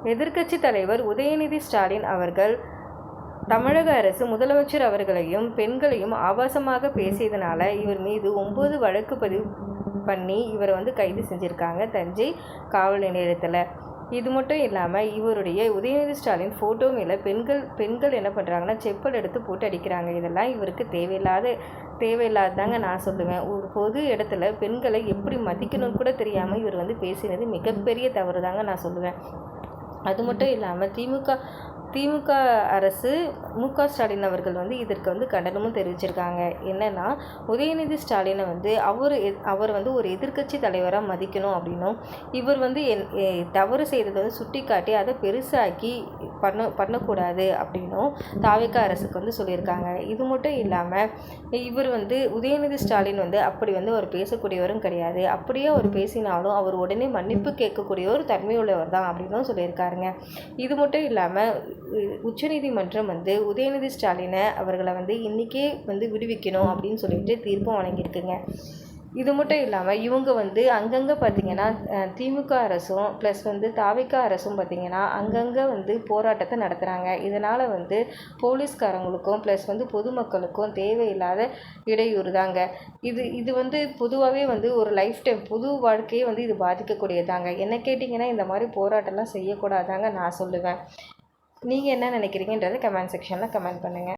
எதிர்க்கட்சி தலைவர் உதயநிதி ஸ்டாலின் அவர்கள் தமிழக அரசு முதலமைச்சர் அவர்களையும் பெண்களையும் ஆபாசமாக பேசியதனால இவர் மீது 9 வழக்கு பதிவு பண்ணி இவரை கைது செஞ்சுருக்காங்க தஞ்சை காவல் நிலையத்தில். இது மட்டும் இல்லாமல் இவருடைய உதயநிதி ஸ்டாலின் ஃபோட்டோ மேலே பெண்கள் என்ன பண்ணுறாங்கன்னா செப்பல் எடுத்து போட்டு அடிக்கிறாங்க. இதெல்லாம் இவருக்கு தேவையில்லாதாங்க நான் சொல்லுவேன். ஒரு பொது இடத்துல பெண்களை எப்படி மதிக்கணும்னு கூட தெரியாமல் இவர் பேசினது மிகப்பெரிய தவறு தாங்க நான் சொல்லுவேன். அது மட்டும் இல்லாமல் திமுக அரசு மு.க. ஸ்டாலின் அவர்கள் இதற்கு கண்டனமும் தெரிவிச்சிருக்காங்க. என்னென்னா உதயநிதி ஸ்டாலினை அவர் ஒரு எதிர்க்கட்சி தலைவராக மதிக்கணும் அப்படின்னும் இவர் தவறு செய்ததை சுட்டி காட்டி அதை பெருசாக்கி பண்ணக்கூடாது அப்படின்னும் தாவேகா அரசுக்கு சொல்லியிருக்காங்க. இது மட்டும் இல்லாமல் இவர் உதயநிதி ஸ்டாலின் அப்படி அவர் பேசக்கூடியவரும் கிடையாது. அப்படியே அவர் பேசினாலும் அவர் உடனே மன்னிப்பு கேட்கக்கூடிய ஒரு தன்மையுள்ளவர் தான் அப்படின்னும் சொல்லியிருக்காருங்க. இது மட்டும் இல்லாமல் உச்சநீதிமன்றம் உதயநிதி ஸ்டாலினை அவர்களை இன்றைக்கே விடுவிக்கணும் அப்படின்னு சொல்லிட்டு தீர்ப்பும் வழங்கியிருக்குங்க. இது மட்டும் இல்லாமல் இவங்க அங்கங்கே பார்த்திங்கன்னா திமுக அரசும் ப்ளஸ் தாவேகா அரசும் பார்த்திங்கன்னா அங்கங்கே போராட்டத்தை நடத்துகிறாங்க. இதனால் போலீஸ்காரங்களுக்கும் ப்ளஸ் பொதுமக்களுக்கும் தேவையில்லாத இடையூறு தாங்க. இது பொதுவாகவே ஒரு லைஃப் டைம் பொது வாழ்க்கையை இது பாதிக்கக்கூடியதாங்க. என்ன கேட்டிங்கன்னா இந்த மாதிரி போராட்டம்லாம் செய்யக்கூடாதாங்க நான் சொல்லுவேன். நீங்கள் என்ன நினைக்கிறீங்கன்றதை கமெண்ட் செக்ஷனில் கமெண்ட் பண்ணுங்கள்.